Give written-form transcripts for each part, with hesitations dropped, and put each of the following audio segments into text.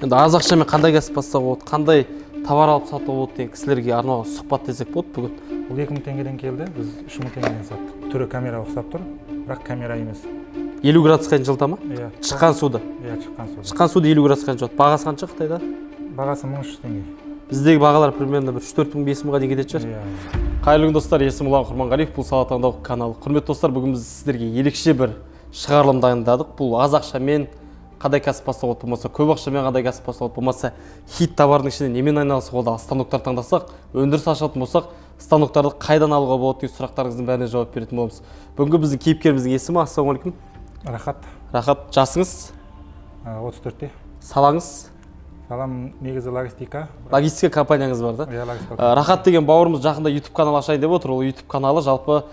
Енді аз ақшамен қандай кәсіп бастауға болады, қандай тауар алып сатуға болады деген кісілерге арналған сұхбат десек болады бүгін. Бұл 2000 теңгеден келді, біз 3000 теңгеден саттық. Түрі камера ұқсап тұр, бірақ камера емес. 50 градусқа дейін жылыта ма? Иә. Шыққан суды. Иә, шыққан суды. Шыққан суды 50 градусқа дейін жылытады. Бағасы қанша Қытайда? Бағасы 1300 теңге. Біздегі бағалар примерно 3-4 мың 5 мыңға дейін кететін шығар. Иә. Қайырлы күн достар, есімім Ұлан Құрманғалиев, бұл Сала Таңдау каналы. Құрметті достар, бүгін біз сіздерге ерекше бір шығарылым дайындадық. Бұл аз ақшамен қандай кәсіп бастауға болмаса, көп ақшамен қандай кәсіп бастауға болмаса, хит товардың ішінде немен айналысуға болады, станоктар таңдасақ, өндіріс ашатын болсақ, станоктарды қайдан алуға болады деген сұрақтарыңыздың бәріне жауап беретін боламыз. Бүгінгі біздің кейіпкеріміздің есімі ассалаумағалейкум. Рахат. Рахат, жасыңыз? 34-те. Салаңыз? Салам негізі логистика. Логистика компанияңыз бар да? Иә, логистика. Рахат деген бауырымыз жақында YouTube канал ашайын деп отыр. Ол YouTube каналы жалпы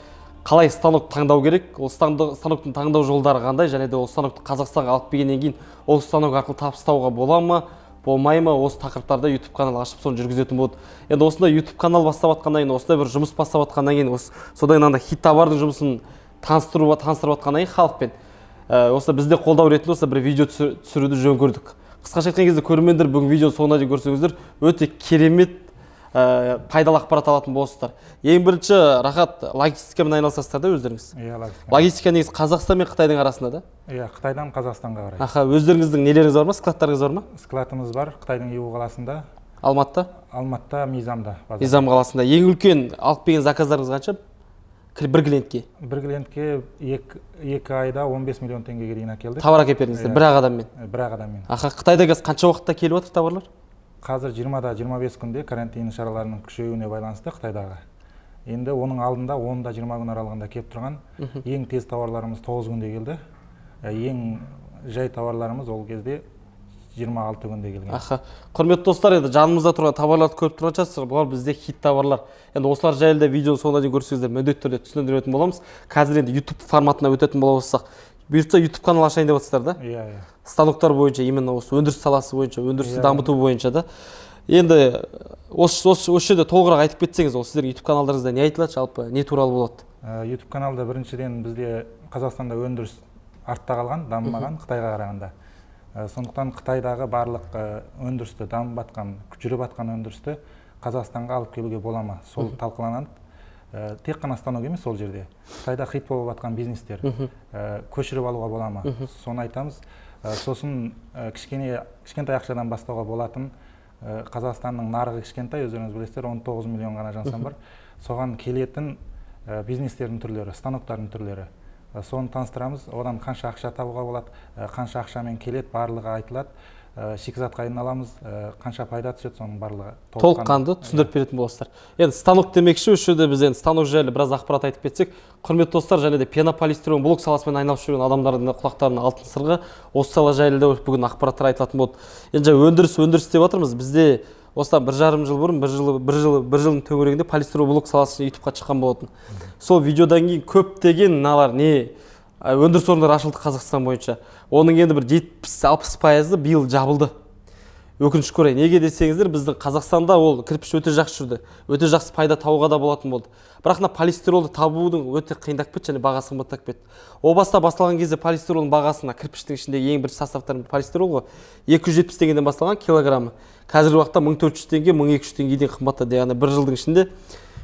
қалай станок таңдау керек, ол станоктың таңдау жолдары қандай, және де ол станокты Қазақстанға алып келгеннен кейін ол станок арқылы табыстауға бола ма, болмай ма, осы тақырыптарда YouTube канал ашып соны жүргізетін болады. Енді осындай YouTube канал бастап жатқаннан кейін, осындай бір жұмыс бастап жатқаннан кейін, содан анда хит товардың жұмысын таныстырып жатқаннан кейін халықпен осы бізде қолдау ретінде осы бір видео түсіруді жөн көрдік. Қысқаша айтқан кезде көрермендер бүгін видеоны соңына дейін көрсеңіздер, өте керемет пайдалы ақпарат алатын боласыздар. Ең бірінші, Рахат, логистикамен айналысасыздар да өздеріңіз? Иә, логистика. Логистика негізі Қазақстан мен Қытайдың арасында да? Иә, Қытайдан Қазақстанға қарай. Аха, өздеріңіздің нелеріңіз бар ма, складтарыңыз бар ма? Складымыз бар, Қытайдың Иу қаласында. Алматыда? Алматыда, Мизамда. Мизам қаласында. Ең үлкен алып келген заказдарыңыз қанша? Бір клиентке? Бір клиентке 2 айда 15 миллион теңгеге дейін әкелдік. Товар әкеліп бердіңіздер, бір ақ адаммен? Бір ақ адаммен. Аха, Қытайда қанша уақытта келіп жатыр товарлар? Қазір 20-25 күнде карантин шараларының күшеюіне байланысты Қытайдағы. Енді оның алдында 10-20 күн аралығында келіп тұрған. Ең тез тауарларымыз 9 күнде келді. Ең жай тауарларымыз ол кезде 26 күнде келген. Аха. Құрметті достар, енді жанымызда тұрған товарларды көріп тұрған шығарсыздар. Бұлар бізде хит товарлар. Енді осылар жайлы да видеоны соңына дейін көрсеңіздер, міндетті түрде түсіндіретін боламыз. Қазір енді YouTube форматына өтетін болсақ, бұйыртса YouTube канал ашайын деп жатсыздар да? Иә, иә. Станоктар бойынша, именно осы өндіріс саласы бойынша, өндірісті дамыту бойынша да. Енді осы жерде толығырақ айтып кетсеңіз, ол сіздердің YouTube каналдарыңызда не айтылады, жалпы не туралы болады? YouTube каналда біріншіден бізде Қазақстанда өндіріс артта қалған, дамымаған Қытайға қарағанда. Сондықтан Қытайдағы барлық өндірісті, дамып жатқан, жүріп жатқан өндірісті Қазақстанға алып келуге бола ма? Сол талқыланады. Тек қана станок емес сол жерде. Қытайда хит болып жатқан бизнестер көшіріп алуға бола ма? Соны айтамыз. Сосын кішкентай ақшадан бастауға болатын Қазақстанның нарығы кішкентай, өздеріңіз білесіздер, 19 миллион ғана жан бар. Соған келетін бизнестердің түрлері, станоктардың түрлері. Соны таныстырамыз, одан қанша ақша табуға болады, қанша ақшамен келеді, барлығы айтылады. Шикізатқа айналамыз, қанша пайда түседі, соның барлығы толыққанды түсіндіріп беретін боласыздар. Енді станок демекші, осы жерде біз енді станок жайлы біраз ақпарат айтып кетсек, құрметті достар, және де пенополистирол блок саласымен айналысып жүрген адамдардың құлақтарына алтын сырға осы сала жайлы да бүгін ақпараттар айтылатын болды. Енді өндіріс деп жатырмыз. Бізде осыдан 1,5 жыл бұрын, бір жылдың төңірегінде полистирол блок саласы YouTube-қа шыққан болатын. Сол видеодан кейін көптеген өндіріс орындары ашылды Қазақстан бойынша. Оның енді бір 70-60% биыл жабылды. Өкінішке орай. Неге десеңіздер, біздің Қазақстанда ол кірпіш өте жақсы жүрді. Өте жақсы пайда табуға да болатын болды. Бірақ полистиролды табудың өте қиындап кетті, және бағасы қымбаттап кетті. О баста басталған кезде полистиролдың бағасына, кірпіштің ішіндегі ең бірінші составтарын полистирол ғой, 270 теңгеден басталған килограммы. Қазіргі уақытта 1400 теңге, 1200 теңгеден қымбаттады. Яғни бір жылдың ішінде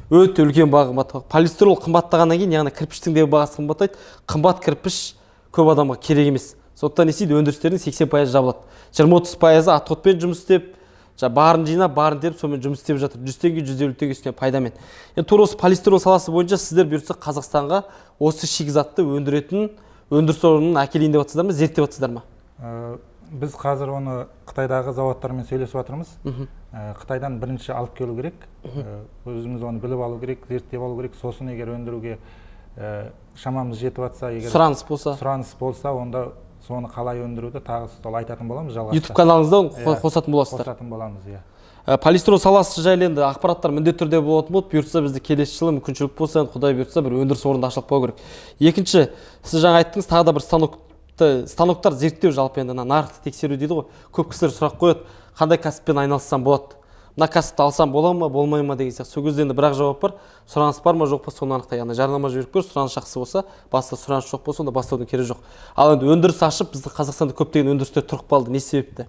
өте үлкен баға қымбаттады. Полистирол қымбаттағаннан кейін, яғни кірпіштің де бағасы қымбаттайды. Қымбат кірпіш көп адамға керек емес. Сондықтан несейді өндірістердің 80% жабылады. 20-30% отходпен жұмыс істеп, барын жинап, барын теріп, сонымен жұмыс істеп жатыр. 100 теңге, 150 теңге үстіне пайдамен. Енді тура осы полистирол саласы бойынша сіздер бұйыртса Қазақстанға осы шикізатты өндіретін өндіріс орнын әкелейін деп жатсыздар ма, зерттеп жатсыздар ма? Біз қазір оны Қытайдағы заводтармен сөйлесіп жатырмыз. Қытайдан бірінші алып келу керек. Өзіміз оны біліп алу керек, зерттеп алу керек. Сосын егер өндіруге шамамыз жетіп жатса, егер сұраныс болса, онда соны қалай өндіруді тағы сол айтатын боламыз жалғасты. YouTube каналыңызда қосатын боласыздар. Қосатын боламыз, иә. Полистирол саласы жайлы енді ақпараттар міндетті түрде болатын болды. Бұйыртса бізде келесі жылы мүмкіншілік болса, Құдай бұйыртса бір өндіріс орнында ашылып қалу керек. Екінші, сіз жаңа айттыңыз, тағы да бір станоктар зерттеу жалпы енді нарықты тексеру дейді ғой. Көп кісілер сұрақ қояды, қандай кәсіппен айналыссам болады? Мына кәсіпті алсам бола ма, болмай ма деген сияқты. Сол кезде енді бірақ жауап бар. Сұраныс бар ма, жоқ па, соны анықтай. Яғни жарнама жіберіп көр, сұраныс жақсы болса, баста сұраныс жоқ болса, онда бастаудың керегі жоқ. Ал енді өндіріс ашып, біздің Қазақстанда көптеген өндірістер тұрып қалды. Не себепті?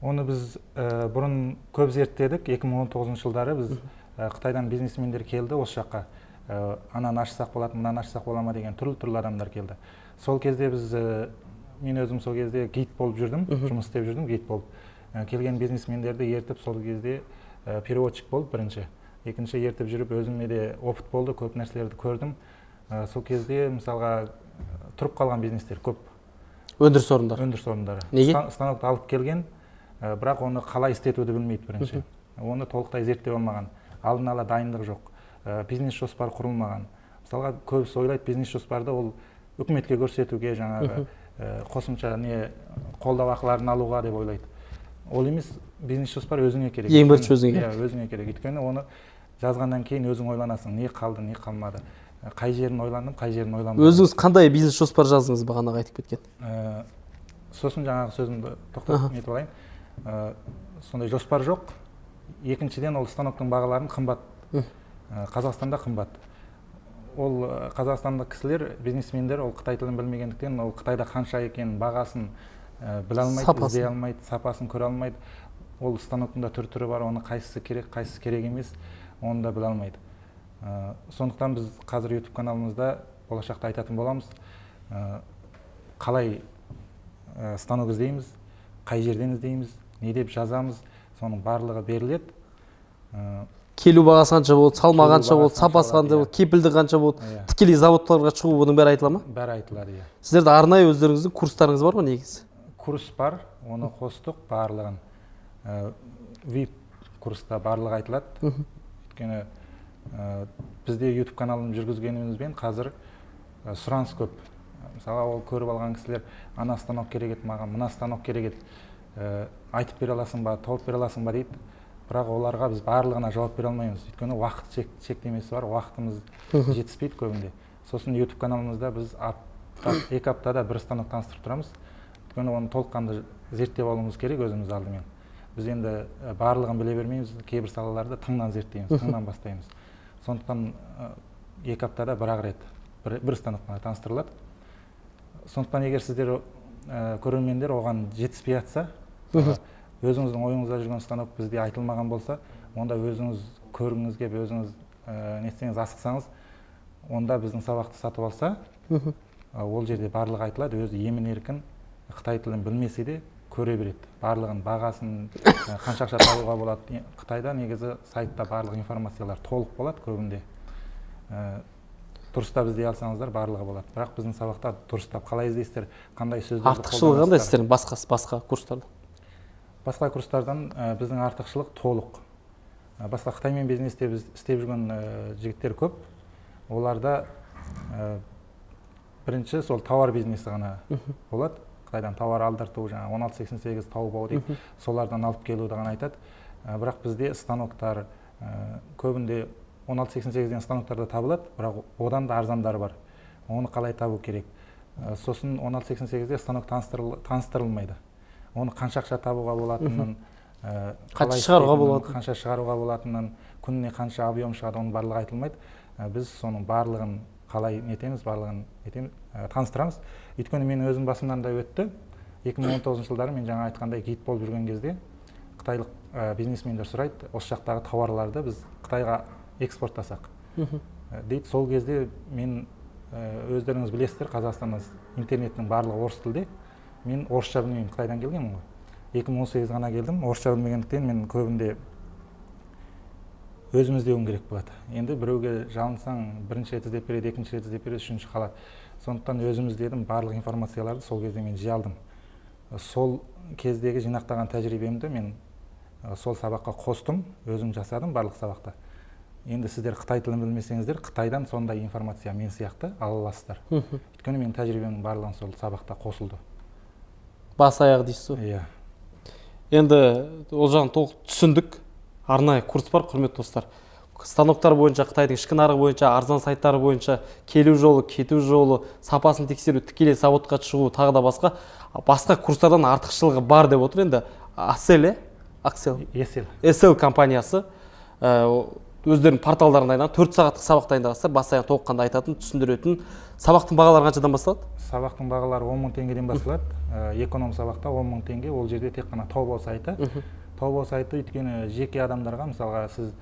Оны біз бұрын көп зерттедік. 2019 жылдары біз Қытайдан бизнесмендер келді осы жаққа. Ананы ашсақ болады, мынаны ашсақ бола ма деген түрлі адамдар келді. Сол кезде біз, мен өзім сол кезде гид болып жүрдім, жұмыс істеп жүрдім гид болып. Келген бизнесмендерді ертіп сол кезде переводчик болып бірінші. Екінші ертіп жүріп өзіме де опыт болды, көп нәрселерді көрдім. Сол кезде мысалға тұрып қалған бизнестер көп. Өндіріс орындары. Өндіріс орындары. Неге? Станокты алып келген, бірақ оны қалай істетуді білмейді бірінші. Оны толықтай зерттеп алмаған. Алдын ала дайындық жоқ. Бизнес жоспар құрылмаған. Мысалға көбісі ойлайды, бизнес жоспарды ол үкіметке көрсетуге, жаңағы қосымша қолдау ақыларын алуға деп ойлайды. Ол емес, бизнес жоспар өзіңе керек. Ең бірінші өзіңе керек. Өзіңе керек. Өйткені оны жазғаннан кейін өзің ойланасың, не қалды, не қалмады. Қай жерін ойландым, қай жерін ойламадым. Өзіңіз қандай бизнес жоспар жаздыңыз бағанағы айтып кеткен? Сосын жаңағы сөзімді тоқтатып нетіп алайын. Сондай жоспар жоқ. Екіншіден ол станоктың бағаларын қымбат. Қазақстанда қымбат. Ол қазақстандық кісілер, бизнесмендер, ол Қытай тілін білмегендіктен, ол Қытайда қанша екенін бағасын біле алмайды, іздей алмайды, сапасын көре алмайды. Ол станоктың да түрі бар, оны қайсысы керек емес, оны да біле алмайды. Сондықтан біз қазір YouTube каналымызда болашақта айтатын боламыз. Қалай станок іздейміз, қай жерден іздейміз, не деп жазамыз, соның барлығы беріледі. Келу бағасы қанша болды, салма қанша болды, сапасы қанша болды, кепілді қанша болды, тікелей заводтарға шығу, бұның бәрі айтыла ма? Бәрі айтылады, иә. Сіздерде арнайы өздеріңіздің курстарыңыз бар ма негізі? Курс бар, оны қостық барлығын. VIP курста барлығы айтылады. Өйткені бізде YouTube каналын жүргізгенімізбен қазір сұраныс көп. Мысалға ол көріп алған кісілер, ана станок керек еді маған, мына станок керек еді, айтып бере аласың ба, тауып бере аласың ба дейді. Бірақ оларға біз барлығына жауап бере алмаймыз. Өйткені уақыт шектемесі бар, уақытымыз жетіспейді көбінде. Сосын YouTube каналымызда біз 2 аптада бір станок таныстырып тұрамыз. Өйткені оны толыққанды зерттеп алуымыз керек өзіміз алдымен. Біз енді барлығын біле бермейміз, кейбір салаларды тыңнан зерттейміз, тыңнан бастаймыз. Сондықтан 2 аптада бір-ақ рет бір станокпен таныстырылады. Сондықтан егер сіздер көрермендер оған жетіспей жатса, өзіңіздің ойыңызда жүрген станок бізде айтылмаған болса, онда өзіңіз көргіңіз келіп, өзіңіз нетсеңіз асықсаңыз, онда біздің сабақты сатып алса, ол жерде барлығы айтылады, өзі емін-еркін Қытай тілін білмесе де көре береді. Барлығын бағасын, қанша ақша табуға болады. Қытайда негізі сайтта барлық информациялар толық болады көбінде. Дұрыстап іздей алсаңыздар барлығы болады. Бірақ біздің сабақта дұрыстап қалай іздейсіздер, қандай сөздерді артықшылығы қандай сіздердің басқа курстардан? Басқа курстардан біздің артықшылық толық. Басқа Қытаймен бизнесте біз істеп жүрген жігіттер көп. Оларда бірінші сол тауар бизнесі ғана болады. Қытайдан тауар алдырту, жаңа 1688 тауып алу дейді, солардан алып келуді ғана айтады. Бірақ бізде станоктар көбінде 1688-ден станоктарда табылады, бірақ одан да арзандары бар. Оны қалай табу керек? Сосын 1688-де станок таныстырылмайды. Оны қанша ақша табуға болатынын, қанша шығаруға болатынын, күніне қанша объем шығады, оның барлығы айтылмайды. Біз соның барлығын қалай нетеміз, барлығын таныстырамыз. Өйткені мен өзім басымнан да өтті. 2019 жылдары мен жаңа айтқандай гид болып жүрген кезде қытайлық бизнесмендер сұрайды, осы жақтағы тауарларды біз Қытайға экспорттасақ дейді. Сол кезде мен, өздеріңіз білесіздер, Қазақстанда интернеттің барлығы орыс тілде. Мен орысша білмеймін, Қытайдан келгенмін ғой. 2018 ғана келдім, орысша білмегендіктен мен көбінде өзім іздеуім керек болады. Енді біреуге жалынсаң, бірінші рет іздеп береді, екінші рет іздеп береді, үшінші қалады. Сондықтан өзім іздедім, барлық информацияларды сол кезде мен жи алдым. Сол кездегі жинақтаған тәжірибемді мен сол сабаққа қостым, өзім жасадым барлық сабақта. Енді сіздер Қытай тілін білмесеңіздер, Қытайдан сондай информация мен сияқты ала аласыздар. Өйткені менің тәжірибемнің барлығы сол сабақта қосылды. Бас аяғы дейсіз ғой? Иә. Енді ол жағын толық түсіндік. Арнайы курс бар, құрметті достар. Станоктар бойынша, Қытайдың ішкі нарығы бойынша, арзан сайттары бойынша келу жолы, кету жолы, сапасын тексеру, тікелей заводқа шығу, тағы да басқа курстардан артықшылығы бар деп отыр. Енді Аксел компаниясы өздерінің порталдарында 4 сағаттық сабақ дайындағансыздар, бас-аяғын толыққанды айтатын, түсіндіретін. Сабақтың бағалары қаншадан басталады? Сабақтың бағалары 10 000 теңгеден басталады. Эконом сабақта 10 000 теңге, ол жерде тек қана таубау сайты. Таубау сайты өйткені жеке адамдарға, мысалға сіз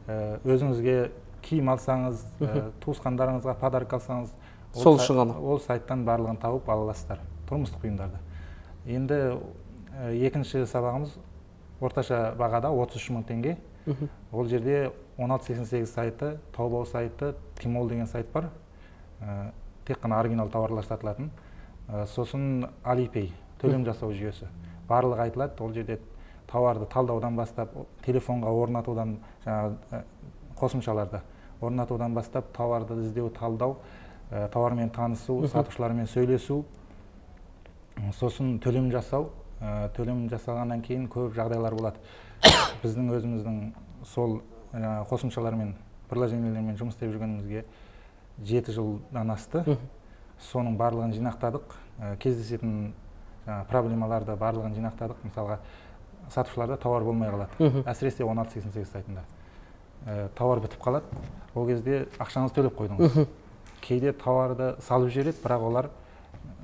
өзіңізге киім алсаңыз, туысқандарыңызға подарок алсаңыз, сол үшін ғана ол сайттан барлығын тауып ала аласыздар, тұрмыстық бұйымдарды. Енді екінші сабағымыз орташа бағада 33 000 теңге. Ол жерде 1688 сайты, таубау сайты, тимол деген сайт бар. Тек қана оригинал тауарлар сатылатын. Сосын алипей, төлем жасау жүйесі. Барлығы айтылады. Ол жерде тауарды талдаудан бастап, телефонға орнатудан, қосымшаларды орнатудан бастап, тауарды іздеу, талдау, тауармен танысу, сатушылармен сөйлесу, сосын төлем жасау. Төлем жасалғаннан кейін көп жағдайлар болады. Біздің өзіміздің сол қосымшалармен, приложениелермен жұмыс істеп жүргенімізге 7 жылдан асты. Соның барлығын жинақтадық. Кездесетін проблемаларды барлығын жинақтадық. Мысалға, сатушыларда тауар болмай қалады. Әсіресе 1688 сайтында. Тауар бітіп қалады. Ол кезде ақшаңыз төлеп қойдыңыз. Кейде тауарды салып жүреді, бірақ олар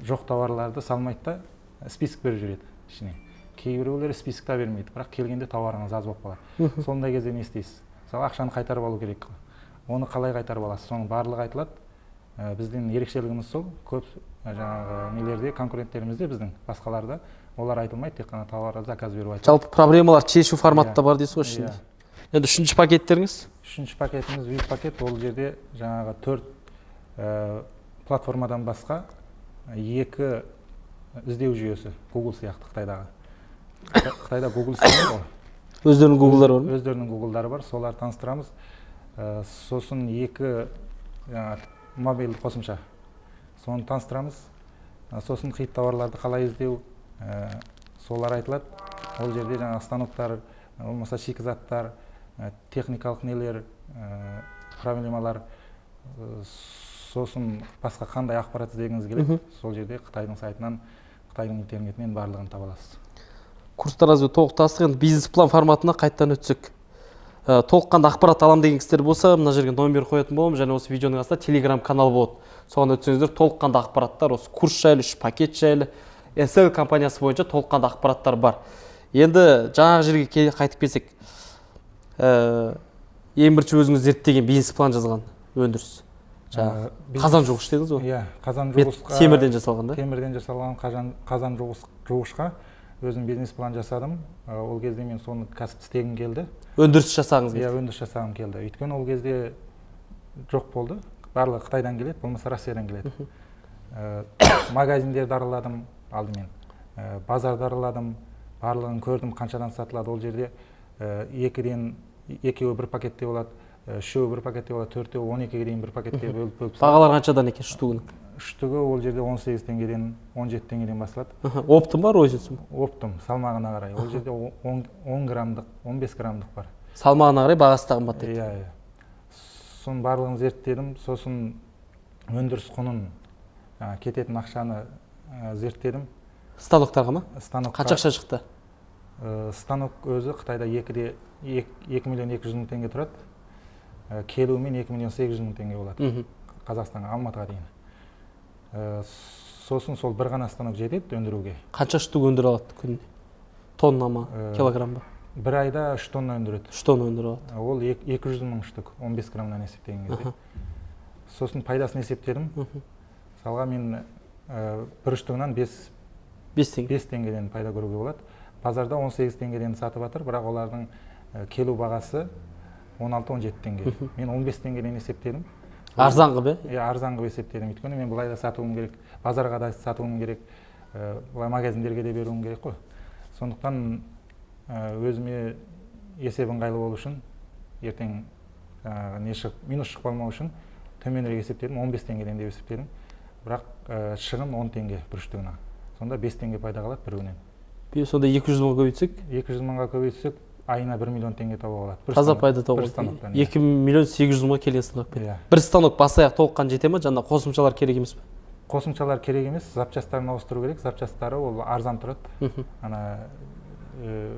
жоқ тауарларды салмайды да список беріп жүреді ішіне. Кейбіреулері список та бермейді, бірақ келгенде тауарыңыз аз болып қалады. Сондай кезде не істейсіз? Мысалы, ақшаны қайтарып алу керек. Оны қалай қайтарып аласыз? Соның барлығы айтылады. Біздің ерекшелігіміз сол. Көп жаңағы нелерде, конкуренттерімізде біздің басқаларда олар айтылмайды, тек қана тауарға заказ беру айтылады. Жалпы проблемалар шешу форматта бар дейсіз ғой ішінде. Енді үшінші пакеттеріңіз? Үшінші пакетіміз VIP пакет. Ол жерде жаңағы 4 платформадан басқа 2 іздеу жүйесі, Google сияқты Қытайдағы. Қытайда Google сияқты бар. Өздерінің Google'дары бар ма? Өздерінің Google'дары бар, солар таныстырамыз. Сосын 2 мобильді қосымша. Соны таныстырамыз. Сосын қиып тауарларды қалай іздеу, солар айтылады. Ол жерде жаңағы станоктар, болмаса шикізаттар, техникалық нелер, проблемалар, сосын басқа қандай ақпарат іздегіңіз келеді, сол жерде Қытайдың сайтынан, Қытайдың интернетінен барлығын таба аласыз. Курстарыңызды толықтастық, енді бизнес план форматына қайттан өтсек. Толыққанды ақпарат алам деген кісілер болса, мына жерге номер қоятын боламын, және осы видеоның астында телеграм канал болады. Соған өтсеңіздер, толыққанды ақпараттар, осы курс жайлы, 3 пакет жайлы, SL компаниясы бойынша толыққанды ақпараттар бар. Енді жаңағы жерге қайтып келсек, ең бірінші өзіңіз зерттеген бизнес план жазған өндіріс. Қазан жуғыш дедіңіз ғой? Иә, қазан жуғышқа. Темірден жасалған да? Темірден жасалған қазан жуғышқа өзім бизнес план жасадым. Ол кезде мен соны кәсіп істегім келді. Өндіріс жасағыңыз келді? Иә, өндіріс жасағым келді. Өйткені ол кезде жоқ болды. Барлығы Қытайдан келеді, болмаса Россиядан келеді. Магазиндерді араладым алдымен. Базарды араладым. Барлығын көрдім, қаншадан сатылады. Ол жерде 2-2 бір пакетте болады, 3 бір пакетте болады, 4-12 дейін бір пакетте бөліп. Бағалар қаншадан екен штугының? Штугы ол жерде 18 теңгеден, 17 теңгеден басталады. Оптым бар, розницасы? Оптым, салмағына қарай. Ол жерде 10 грамдық, 15 грамдық бар. Салмағына қарай бағасы да қымбат еді. Иә. Соның барлығын зерттедім, сосын өндіріс құнын, кететін ақшаны зерттедім. Станоктарға ма? Станокқа. Қанша ақша шықты? Станок өзі Қытайда 2 миллион 200 мың теңге тұрады. Келумен 2 миллион 800 мың теңге болады. Қазақстанға, Алматыға дейін. Сосын сол бір ғана станок жетеді өндіруге. Қанша штук өндіре алады күніне? Тонна ма, килограмм ба? Бір айда 3 тонна өндіреді. 3 тонна өндіре алады. Ол 200 мың штук, 15 граммнан есептеген кезде. Сосын пайдасын есептедім. Салға мен бір штугынан 5 теңгеден пайда көруге болады. Базарда 18 теңгеден сатып жатыр, бірақ олардың келу бағасы 16-17 теңге. Мен 15 теңгеден есептедім. Арзанғы бе? Иә, арзанғы есептедім. Өйткені мен бұлай да сатуым керек, базарға да сатуым керек, бұлай магазиндерге де беруім керек қой. Сондықтан өзіме есебін ыңғайлы болу үшін, ертең минус шықпалмау үшін төменірек есептедім, 15 теңгеден деп есептедім. Бірақ шығын 10 теңге бір штугына. Сонда 5 теңге пайда қалады бір күннен. Сонда 200 мыңға көбейтсек? 200 мыңға көбейтсек, айына 1 миллион теңге тауып алады. Таза пайда тауып алады. 2 миллион 800 мыңға келген станокпен. Бір станок бас-аяқ толыққан жете ме? Жаңа қосымшалар керек емес пе? Қосымшалар керек емес, запчастарын ауыстыру керек. Запчастары ол арзан тұрады. Ана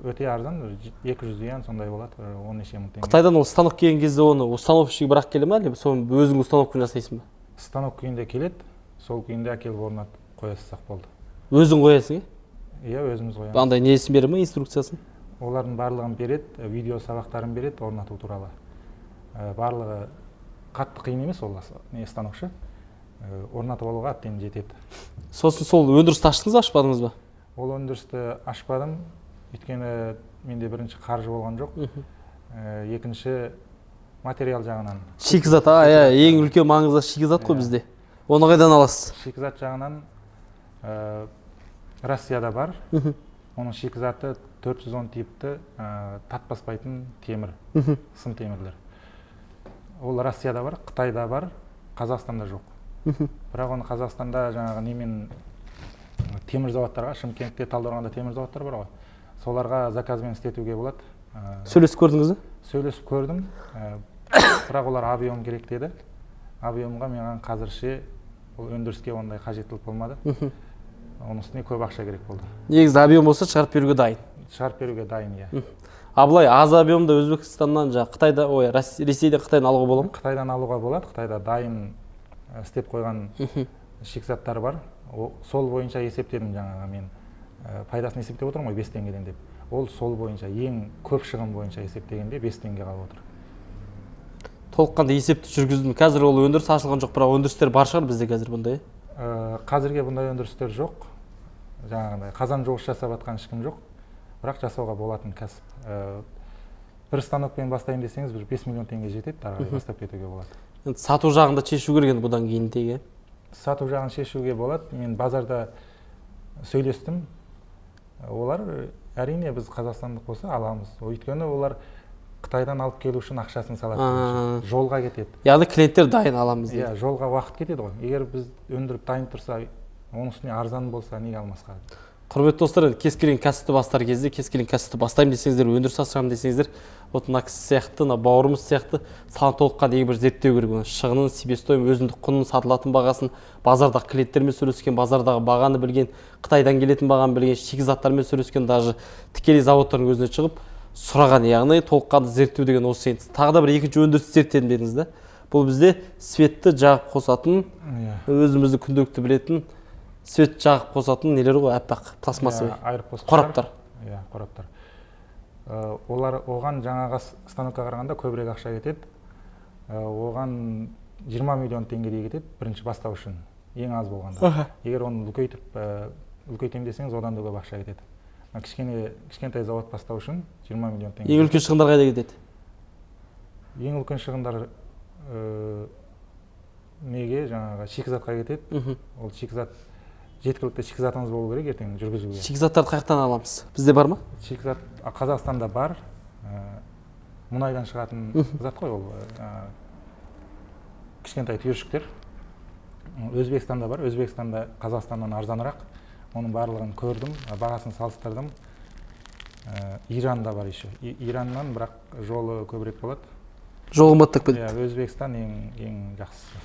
өте арзан, 200 юан сондай болады, 10 неше мың теңге. Қытайдан ол станок келген кезде оны установщик бірақ келе ма, әлде соны өзің установканы жасайсың ба? Станок күйінде келеді, сол күйінде әкеліп орнатып қоясақ болды. Өзің қоясың, Иә, өзіміз қоямыз. Андай несін бере ма, инструкциясын? Олардың барлығын береді, видео сабақтарын береді, орнату туралы. Барлығы қатты қиын емес ол станокшы. Орнатып алуға әбден жетеді. Сосын сол өндірісті аштыңыз ба, ашпадыңыз ба? Ол өндірісті ашпадым, өйткені менде бірінші қаржы болған жоқ. Екінші материал жағынан. Шикізат, ең үлкен маңызды шикізат қой бізде. Оны қайдан аласыз? Шикізат жағынан Россияда бар. Оның шикізаты 410 типті татпаспайтын темір, сым темірлер. Ол Россияда бар, Қытайда бар, Қазақстанда жоқ. Бірақ оны Қазақстанда жаңағы немен темір заводтарға, Шымкентте, Талдықорғанда темір заводтар бар ғой. Соларға заказбен істетуге болады. Сөйлесіп көрдіңіз бе? Сөйлесіп көрдім. Бірақ олар объем керек деді. Объемға мен қазірше ол өндіріске ондай қажеттілік болмады. Оның үстіне көп ақша керек болды. Негізі объем болса шығарып беруге дайын. Шығарып беруге дайын, иә. Абылай аз объемда Өзбекстаннан, Қытайда, Ресейден Қытайдан алуға бола ма? Қытайдан алуға болады. Қытайда дайын істеп қойған шикізаттар бар. Сол бойынша есептедім жаңағы мен. Пайдасын есептеп отырмын ғой 5 теңгеден деп. Ол сол бойынша ең көп шығын бойынша есептегенде 5 теңге қалып отыр. Толыққанды есепті жүргіздім. Қазір ол өндіріс ашылған жоқ, бірақ өндірістер бар шығар бізде қазір бұндай. Қазірге бұндай өндірістер жоқ. Жаңағындай қазан жуғыш жасап жатқан ешкім жоқ. Бірақ жасауға болатын кәсіп. Бір станокпен бастайын десеңіз, бір 5 миллион теңге жетеді, ары бастап кетуге болады. Сату жағында шешу керек енді бұдан кейін теге. Сату жағын шешуге болады. Мен базарда сөйлестім. Олар әрине біз қазақстандық болса аламыз. Өйткені олар Қытайдан алып келу үшін ақшасын салады. Жолға кетеді. Яғни клиенттер дайын аламыз дейді. Иә, жолға уақыт кетеді ғой. Егер біз өндіріп дайын тұрса, оның үстіне арзан болса, неге алмасқа? Құрметті достар, кез келген кәсіпті бастар кезде, кез келген кәсіпті бастаймын десеңіздер, өндіріс ашамын десеңіздер, вот мына кісі сияқты, мына бауырымыз сияқты саланы толыққа дейін бір зерттеу керек. Шығынын, себестоимын, өзіндік құнын, сатылатын бағасын, базардағы клиенттермен сөйлескен, базардағы бағаны білген, Қытайдан келетін бағаны білген, шикізаттармен сөйлескен, даже тікелей заводтардың өзіне шығып сұраған, яғни толыққанды зерттеу деген осы енді. Тағы да бір екінші өндірісті зерттедім дедіңіз да. Бұл бізде светті жағып қосатын, өзімізді күнделікті білетін, свет жағып қосатын нелер ғой, аппақ пластмассовый қораптар. Иә, қораптар. Олар оған жаңағы станокқа қарағанда көбірек ақша кетеді. Оған 20 миллион теңгедей кетеді бірінші бастау үшін, ең аз болғанда. Егер оны үлкейтем десеңіз, одан да көп ақша кетеді. Кішкентай завод бастау үшін 20 миллион теңге. Ең үлкен шығындар қайда кетеді? Ең үлкен шығындар неге жаңағы шикізатқа кетеді. Ол шикізат жеткілікті шикізатыңыз болу керек ертең жүргізуге. Шикізаттарды қаяқтан аламыз? Бізде бар ма? Шикізат Қазақстанда бар. Мұнайдан шығатын зат қой ол. Кішкентай түйіршіктер. Өзбекстанда бар. Өзбекстанда Қазақстаннан арзанырақ. Оның барлығын көрдім, бағасын салыстырдым. Иранда бар еще. Ираннан бірақ жолы көбірек болады. Жолы қымбаттап кетеді. Өзбекстан ең жақсысы.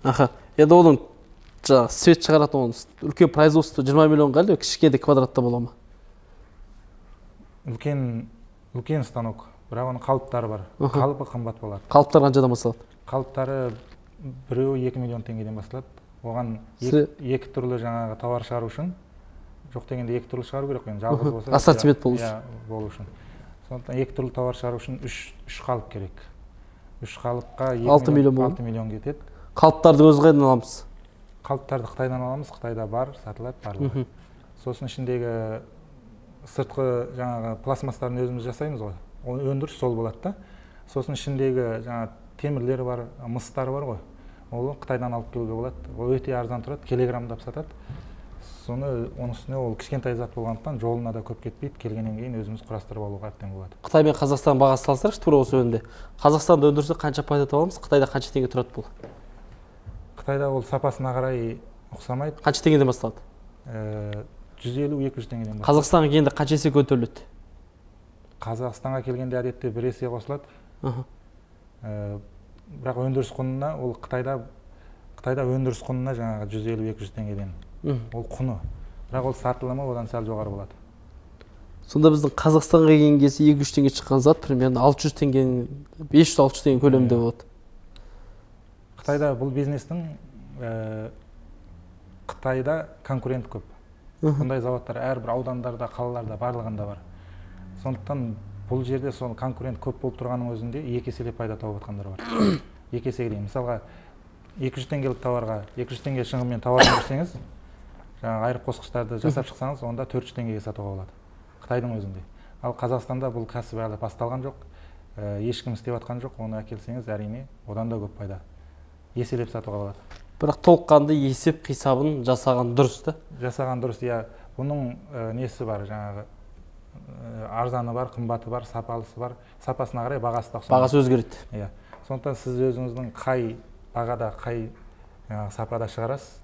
Аха. Енді оның свет шығаратын оның үлкен производство 20 миллионға әлде кішкентай квадратта бола ма? Үлкен станок, бірақ оның қалыптары бар. Қалыпы қымбат болады. Қалыптар қаншадан басталады? Қалыптары біреуі 2 миллион теңгеден басталады. Оған екі түрлі жаңағы тауар шығару үшін, жоқ дегенде екі түрлі шығару керек қой, жалғыз болса. Ассортимент болу үшін. Сондықтан екі түрлі тауар шығару үшін 3 қалып керек. 3 қалыпқа 6 миллион кетеді. Қалыптарды өзі қайдан аламыз? Қалыптарды Қытайдан аламыз, Қытайда бар, сатылады, барлығы. Сосын ішіндегі сыртқы жаңағы пластмастарын өзіміз жасаймыз ғой. Өндіріс сол болады да. Сосын ішіндегі жаңағы темірлері бар, мыстары бар ғой. Ол Қытайдан алып келуге болады. Ол өте арзан тұрады, килограммдап сатады. Оның үстіне ол кішкентай зат болғандықтан жолына да көп кетпейді. Келгеннен кейін өзіміз құрастырып алуға әбден болады. Қытай мен Қазақстан бағасы салыстырайықшы тура осы өнімде. Қазақстанда өндірсе қанша пайда табамыз? Қытайда қанша теңге тұрады бұл? Қытайда ол сапасына қарай ұқсамайды. Қанша теңгеден басталады? 150-200 теңгеден басталады. Қазақстанға келгенде қанша есе көтеріледі? Қазақстанға келгенде әдетте 1 есе қосылады. Бірақ өндіріс құнына ол Қытайда өндіріс құнына жаңағы 150-200 теңгеден. Ол құны. Бірақ ол сатылымы одан сәл жоғары болады. Сонда біздің Қазақстанға келген кезде 2-3 теңге шыққан зат примерно 600 теңге, 500-600 теңге көлемінде болады. Қытайда бұл бизнестің Қытайда конкурент көп. Бұндай заводтар әрбір аудандарда, қалаларда барлығында бар. Сондықтан бұл жерде сол конкурент көп болып тұрғанның өзінде 2 еселеп пайда тауып жатқандар бар. 2 есеге дейін. Мысалға 200 теңгелік тауарға 200 теңге шығынмен тауар өндірсеңіз, жаңағы айырып қосқыштарды жасап шықсаңыз, онда 400 теңгеге сатуға болады. Қытайдың өзінде. Ал Қазақстанда бұл кәсіп әлі басталған жоқ, ешкім істеп жатқан жоқ. Оны әкелсеңіз, әрине, одан да көп пайда. Еселеп сатуға болады. Бірақ толыққанды есеп қисабын жасаған дұрыс та? Жасаған дұрыс, иә. Бұның несі бар, жаңағы арзаны бар, қымбаты бар, сапалысы бар. Сапасына қарай бағасы да ұқсамайды. Бағасы өзгереді. Иә. Сондықтан сіз өзіңіздің қай бағада, қай сапада шығарасыз,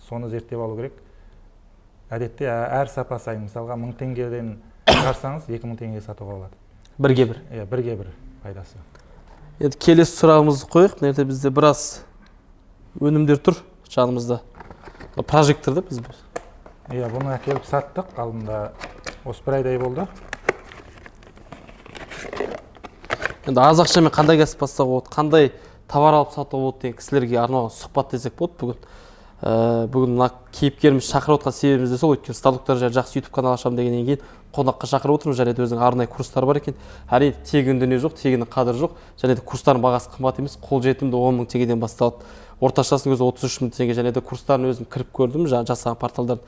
соны зерттеп алу керек. Әдетте әр сапа сайын, мысалға 1000 теңгеден шығарсаңыз, 2000 теңгеге сатуға болады. Бірге бір. Иә, бірге бір пайдасы. Енді келесі сұрағымызды қойық. Мына жерде бізде біраз өнімдер тұр жанымызда. Прожекторды біз. Иә, бұны әкеліп саттық, алдында осы бір айдай болды. Енді аз ақшамен қандай кәсіп бастауға болады, қандай товар алып сатуға болады деген кісілерге арналған сұхбат десек болады бүгін. Бүгін мына кейіпкеріміз шақырып отқан себебіміз де сол, өйткені станоктар жайлы жақсы YouTube канал ашамын дегеннен кейін қонаққа шақырып отырмыз, және де өзінің арнайы курстары бар екен. Әрине тегін дүние жоқ, тегін қадірі жоқ, және де курстардың бағасы қымбат емес, қолжетімді 10 000 теңгеден басталады. Орташасының өзі 33 000 теңге, және де курстарын өзім кіріп көрдім жасаған порталдарды.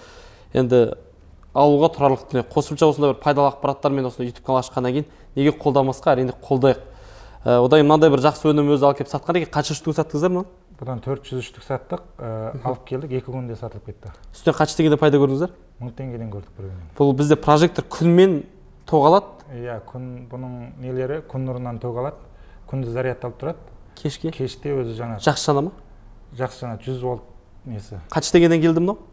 Енді алуға тұрарлық дүние. Қосымша осындай бір пайдалы ақпараттармен осындай YouTube канал ашқаннан кейін неге қолдамасқа, әрине қолдайық. Одан мынандай бір жақсы өнім өзі алып келіп сатқан екен. Қанша штук саттыңыздар ма? Бұдан 400 штук саттық, алып келдік, 2 күнде сатылып кетті. Үстінен қанша теңгеден пайда көрдіңіздер? 1000 теңгеден көрдік бір күннен. Бұл бізде прожектор күнмен тоғалады? Иә, бұның нелері күн нұрынан тоғалады, күнді зарядталып тұрады. Кешке? Кеште өзі жанады. Жақсы жана ма? Жақсы жанады, 100 вольт несі. Қанша теңгеден келді мынау?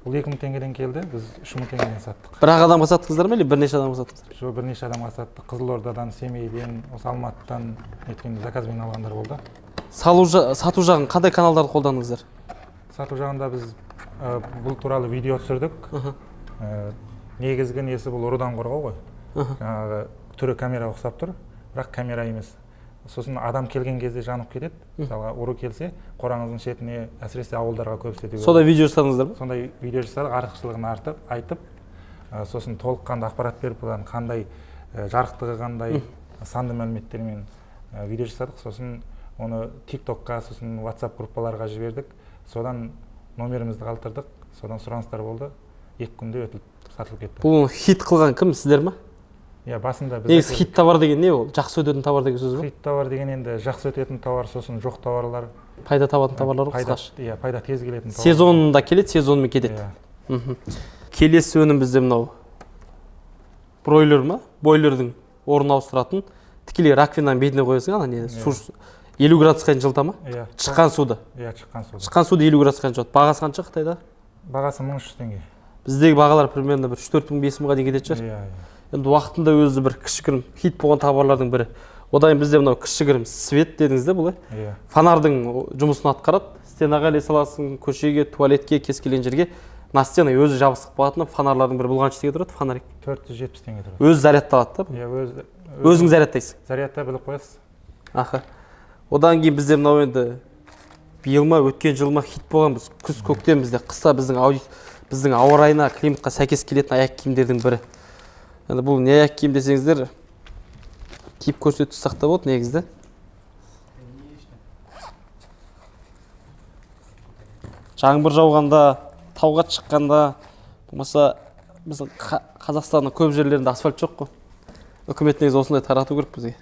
Бұл 2000 теңгеден келді, біз 3000 теңгеден саттық. Бір-ақ адамға саттыңыздар ма, или бірнеше адамға саттыңыздар? Жоқ, бірнеше адамға саттық. Қызылордадан, Семейден, осы Алматыдан неткенде заказбен алғандар болды. Сату жағын қандай каналдарды қолдандыңыздар? Сату жағында біз бұл туралы видео түсірдік. Негізгі несі бұл ұрыдан қорғау ғой. Жаңағы түрі камера ұқсап тұр, бірақ камера емес. Сосын адам келген кезде жанып кетеді. Мысалға ұры келсе, қораңыздың шетіне, әсіресе ауылдарға көп істетуге. Сондай видео жасадыңыздар ма? Сондай видео жасадық, артықшылығын айтып, сосын толыққанды ақпарат беріп, одан қандай жарықтығы, қандай санды мәліметтермен видео жасадық. Сосын оны TikTokқа, сосын WhatsApp группаларға жібердік. Содан номерімізді қалдырдық, содан сұраныстар болды. 2 күнде сатылып кетті. Бұл хит қылған кім, сіздер ма? Иә, басында біз. Негізі хит товар деген не ол? Жақсы өтетін товар деген сөз ба? Хит товар деген енді жақсы өтетін товар, сосын жоқ товарлар. Пайда табатын товарлар қысқаша. Иә, пайда тез келетін товар. Сезонында келеді, сезонымен кетеді. Келесі өнім бізде мынау бройлер ма? Бойлердің орнын ауыстыратын, тікелей раковинаның бетіне қоясың, ана не? Су 50 градусқа дейін жылыта ма? Иә. Шыққан суды. Иә, шыққан суды. Шыққан суды 50 градусқа дейін жылытады. Бағасы қанша Қытайда? Бағасы 1300 теңге. Біздегі бағалар примерно бір 3-4 мың 5 мыңға дейін кететін шығар. Иә. Енді уақытында өзі бір кішігірім хит болған товарлардың бірі. Одан бізде мынау кішігірім свет дедіңіз де бұл. Иә. Фонардың жұмысын атқарады. Стенаға іле саласың, көшеге, туалетке, кез келген жерге. Мына стена өзі жабысып қалатын фонарлардың бірі. Бұл қанша теңге тұрады фонарик? 470 теңге тұрады. Өзі зарядталады да? Иә, өзің зарядтайсың. Зарядта біліп қоясыз. Аха. Одан кейін бізде мынау енді биыл ма, өткен жыл ма хит болған, біз күз көктем бізде қыста біздің ауа райына, климатқа сәйкес келетін аяқ киімдердің бірі. Енді бұл не аяқ киім десеңіздер, киіп көрсетіп тұрсақ та болады негізді. Жаңбыр жауғанда, тауға шыққанда, болмаса біздің Қазақстанның көп жерлерінде асфальт жоқ қой. Үкімет негізі осындай тарату керек бізге.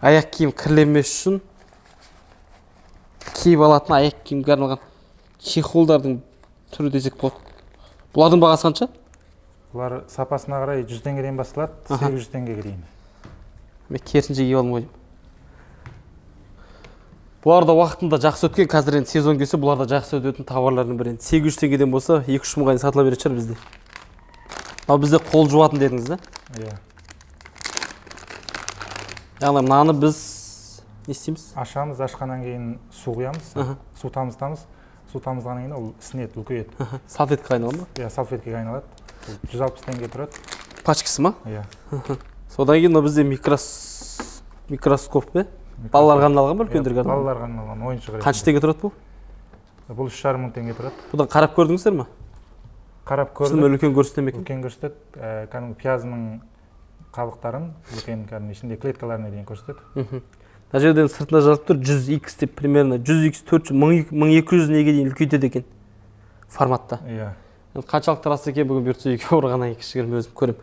Аяқ киім кірленмес үшін киіп алатын аяқ киімге арналған чехолдардың түрі десек болады. Бұлардың бағасы қанша? Бұлар сапасына қарай 100 теңгеден басталады, 800 теңгеге дейін. Мен керісінше киіп алмай. Бұларда уақытында жақсы өткен, қазір енді сезон келсе, бұларда жақсы өтетін товарлардың бірі. 800 теңгеден болса, 2-3 мыңға дейін сатыла беретін шығар бізде. Ал бізде қол жуатын дедіңіз да? Иә. Яғни мынаны біз не істейміз? Ашамыз, ашқаннан кейін су құямыз, су тамызтамыз. Су тамызғаннан кейін ол ісінеді, үлкейеді. Салфеткаға айналады ма? Иә, салфеткаға айналады. 160 теңге тұрады. Пачкасы ма? Иә. Содан кейін бізде микроскоп пе? Балаларға арналған ба, үлкендерге арналған? Балаларға арналған ойыншық. Қанша теңге тұрады бұл? Бұл 3,5 мың теңге тұрады. Бұдан қарап көрдіңіздер ме? Қарап көрдік. Сіздің үлкен көрсетеді ме екен? Үлкен көрсетеді. Кәдімгі пиязының қабықтарын үлкен кәдімгі ішінде клеткаларына дейін көрсетеді. Мына жерден сыртында жазып тұр 100x деп, примерно 100x 1200 неге дейін үлкейтеді екен форматта. Иә. Қаншалықты рас екен, бүгін бұйыртса үйге орғаннан кейін кішігірім өзім көрем.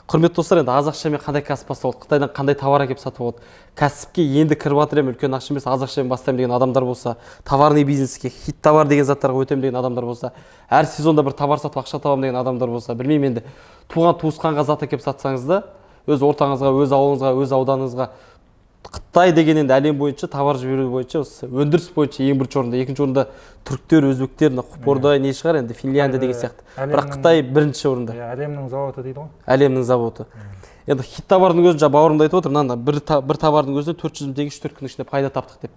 Құрметті достар, енді аз ақшамен қандай кәсіп басталады, Қытайдан қандай тауар әкеліп сатып алады, кәсіпке енді кіріп жатыр ем, үлкен ақша емес, аз ақшамен бастаймын деген адамдар болса, товарный бизнеске, хит товар деген заттарға өтемін деген адамдар болса, әр сезонда бір товар сатып ақша табамын деген адамдар болса, білмеймін енді, туған туысқанға зат әкеліп сатсаңыз да, өз ортаңызға, өз ауылыңызға, өз ауданыңызға, Қытай деген енді әлем бойынша товар жіберу бойынша, өндіріс бойынша ең бірінші орында, екінші орында түріктер, өзбектер, Қордай не шығар енді, Финляндия деген сияқты. Бірақ Қытай бірінші орында. Әлемнің заводы дейді ғой. Әлемнің заводы. Енді хит товардың өзін бауырымда айтып отыр, мынanda бір товардың өзіне 400 мың теңге 3-4 күннің ішінде пайда таптық деп.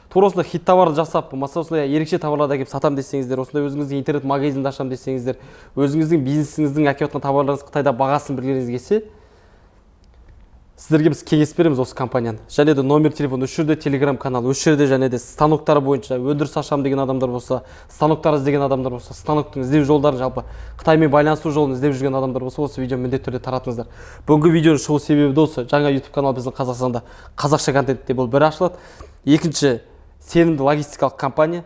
Тура осындай хит товарды жасап, болмаса осындай ерекше товарларды әкеліп сатам десеңіздер, осындай өзіңіздің интернет магазинді ашам десеңіздер, өзіңіздің бизнесіңіздің әкеліп жатқан товарларыңыз Қытайда бағасын білгеніңіз келсе, сіздерге біз кеңес береміз осы компанияны. Және де номер телефон, осы жерде телеграм канал, осы жерде және де станоктары бойынша өндіріс ашам деген адамдар болса, станоктар іздеген адамдар болса, станоктың іздеу жолдарын жалпы Қытаймен байланысу жолын іздеп жүрген адамдар болса, осы видеоны міндетті түрде таратыңыздар. Бүгінгі видеоның шығу себебі де осы. Жаңа YouTube канал біздің Қазақстанда қазақша контентте бұл бір ашылады. Екінші, сенімді логистикалық компания.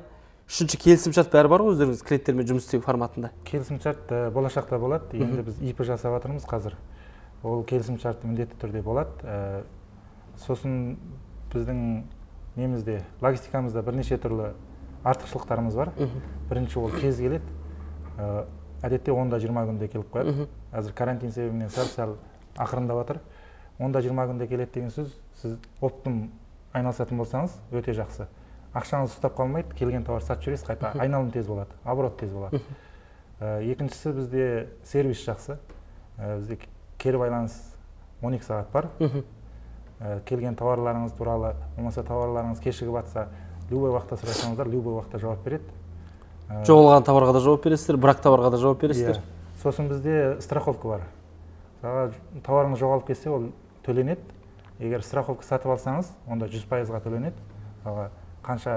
Үшінші, келісімшарт бәрі бар ғой өздеріңіз клиенттермен жұмыс істеу форматында. Келісімшарт болашақта болады. Енді біз ИП жасап жатырмыз қазір. Ол келісімшарт міндетті түрде болады. Сосын біздің немізде, логистикамызда бірнеше түрлі артықшылықтарымыз бар. Бірінші, ол кез келеді. Әдетте 10-20 күнде келіп қояды. Әзір карантин себебінен сәл ақырындап жатыр. 10-20 күнде келеді деген сөз, сіз оптым айналысатын болсаңыз, өте жақсы. Ақшаңыз ұстап қалмайды, келген товар сатып жүресіз, қайта айналым тез болады, оборот тез болады. Екіншісі, бізде сервис жақсы. Бізде кері байланыс 12 сағат бар. Келген товарларыңыз туралы, болмаса товарларыңыз кешігіп жатса, любой уақытта сұрасаңыздар, любой уақытта жауап береді. Жоғалған товарға да жауап бересіздер, бірақ товарға да жауап бересіздер. Сосын бізде страховка бар. Товарыңыз жоғалып кетсе, ол төленеді. Егер страховка сатып алсаңыз, онда 100%-ға төленеді. Қанша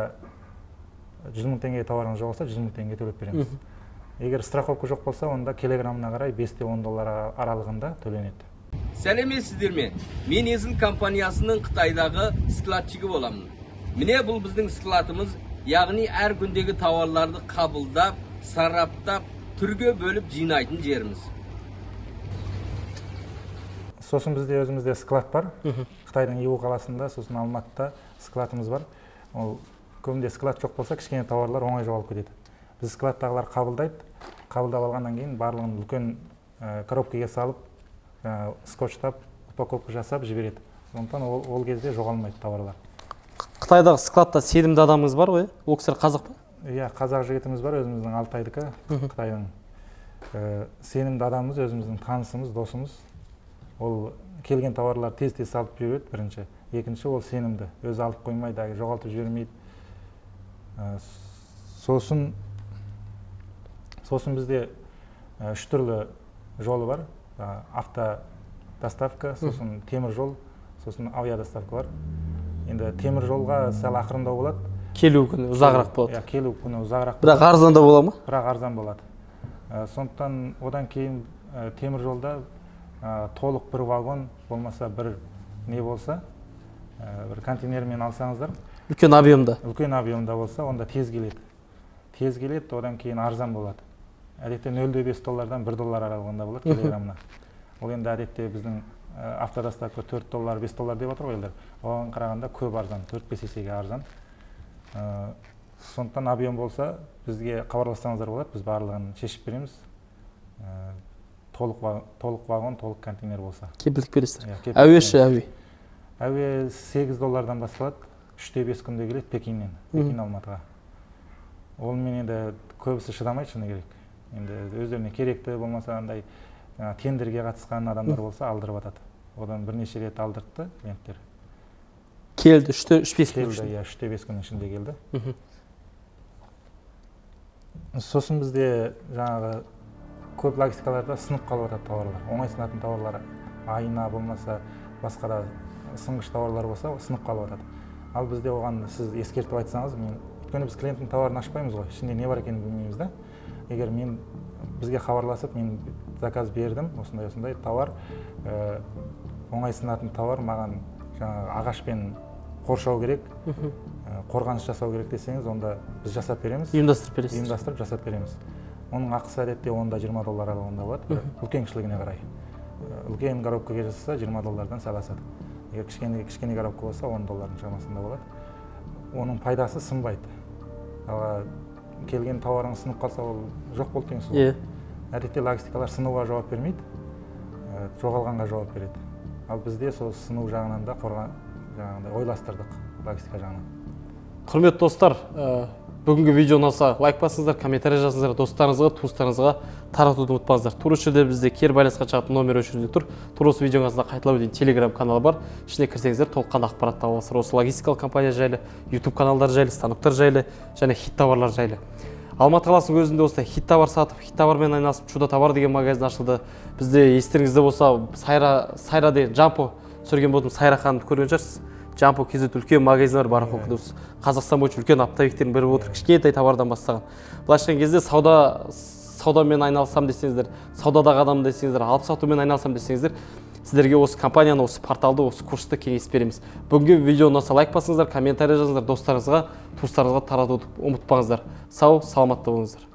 100 мың теңге товарыңыз жоғалса, 100 мың теңге төлеп береміз. Егер страховка жоқ болса, онда килограммына қарай 5-10 доллар аралығында төленеді. Сәлеметсіздер ме? Мен Езін компаниясының Қытайдағы складчигі боламын. Міне бұл біздің складымыз, яғни әр күндегі тауарларды қабылдап, сараптап, түрге бөліп жинайтын жеріміз. Сосын бізде өзімізде склад бар. Қытайдың Иу қаласында, сосын Алматыда складымыз бар. Ол көбінде склад жоқ болса, кішкене тауарлар оңай жоғалып кетеді. Біз складтағылар қабылдап алғаннан кейін барлығын үлкен коробкаға салып, скотчтап, упаковка жасап жібереді. Сондықтан ол кезде жоғалмайды товарлар. Қытайдағы складта сенімді адамыңыз бар ғой? Ол кісілер қазақ па? Иә, қазақ жігітіміз бар, өзіміздің Алтайдікі, Қытайдың. Сенімді адамымыз, өзіміздің танысымыз, досымыз. Ол келген товарлар тез-тез салып жібереді, бірінші. Екінші, ол сенімді. Өзі алып қоймайды, жоғалтып жібермейді. Сосын бізде 3 түрлі жолы бар. Авто доставка, сосын темір жол, сосын авиа доставка бар. Енді темір жолға сәл ақырындау болады. Келу күні ұзағырақ болады. Келу күні ұзағырақ болады. Бірақ арзан да бола ма? Бірақ арзан болады. Сондықтан одан кейін темір жолда толық бір вагон болмаса бір не болса, бір контейнермен алсаңыздар. Үлкен объемда. Үлкен объемда болса, онда тез келеді. Тез келеді, одан кейін арзан болады. Әдетте 0,5 доллардан 1 доллар аралығында болады килограммына. Ол енді әдетте біздің автодоставка 4 доллар, 5 доллар деп отыр ғой елдер. Оған қарағанда көп арзан, 4-5 есеге арзан. Сондықтан объем болса, бізге хабарлассаңыздар болады, біз барлығын шешіп береміз. Толық вагон, толық контейнер болса. Кепілдік бересіздер. Әуеші әуе? Әуе 8 доллардан басталады, 3-5 күнде келеді Пекиннен, Пекин Алматыға. Ол мен енді көбісі шыдамайды, шыны керек. Енді өздеріне керекті болмаса, андай тендерге қатысқан адамдар болса алдырып атады. Одан бірнеше рет алдыртты клиенттер. Келді, 3-5 күн ішінде. Иә, 3-5 күн ішінде келді. Сосын бізде жаңағы көп логистикаларда сынып қалып жатады тауарлар. Оңайсынатын тауарлар, айна болмаса, басқа да сынғыш тауарлар болса, сынып қалып жатады. Ал бізде оған сіз ескертіп айтсаңыз, өйткені біз клиенттің тауарын ашпаймыз ғой, ішінде не бар екенін білмейміз да. Егер бізге хабарласып, мен заказ бердім, осындай тауар, оңайсынатын тауар, маған ағашпен қоршау керек, қорғаныс жасау керек десеңіз, онда біз жасап береміз. Ұйымдастырып бересіз. Ұйымдастырып жасап береміз. Оның ақысы әдетте $10-20 аралығында болады, үлкен кішілігіне қарай. Үлкен коробкаға жасаса $20 сәл асады. Егер кішкене коробка болса $10 шамасында болады. Оның пайдасы сынбайды. Келген тауарың сынып қалса, ол жоқ болды деген сөз. Әдетте логистикалар сынуға жауап бермейді, жоғалғанға жауап береді. Ал бізде сол сыну жағынан да ойластырдық логистика жағынан. Құрметті достар, бүгінгі видео ұнаса лайк басыңыздар, комментарий жазыңыздар, достарыңызға, туыстарыңызға таратуды ұмытпаңыздар. Тур жерде бізде кері байланысқа шығатын номер өшірде тұр. Тур осы видеоның астында қайталап өтейін телеграм каналы бар. Ішіне кірсеңіздер толық ақпарат таба аласыздар. Осы логистикалық компания жайлы, YouTube каналдар жайлы, станоктар жайлы және хит товарлар жайлы. Алматы қаласының өзінде осылай хит товар сатып, хит товармен айналысып, чудо товар деген магазин ашылды. Бізде естеріңізде болса, сайра деген жампо түсірген болдым, сайраханды көрген шығарсыз. Жампо кезет үлкен магазин бар Барахолкада. Қазақстан бойынша үлкен оптовиктердің бірі отыр, кішкентай товардан бастаған. Былайша айтқан кезде саудамен айналысам десеңіздер, саудадағы адам десеңіздер, алып-сатумен айналысам десеңіздер, сіздерге осы компанияны, осы порталды, осы курсты кеңес береміз. Бүгінгі видео ұнаса лайк басыңыздар, комментарий жазыңыздар, достарыңызға, туыстарыңызға таратуды ұмытпаңыздар. Сау, саламатта болыңыздар.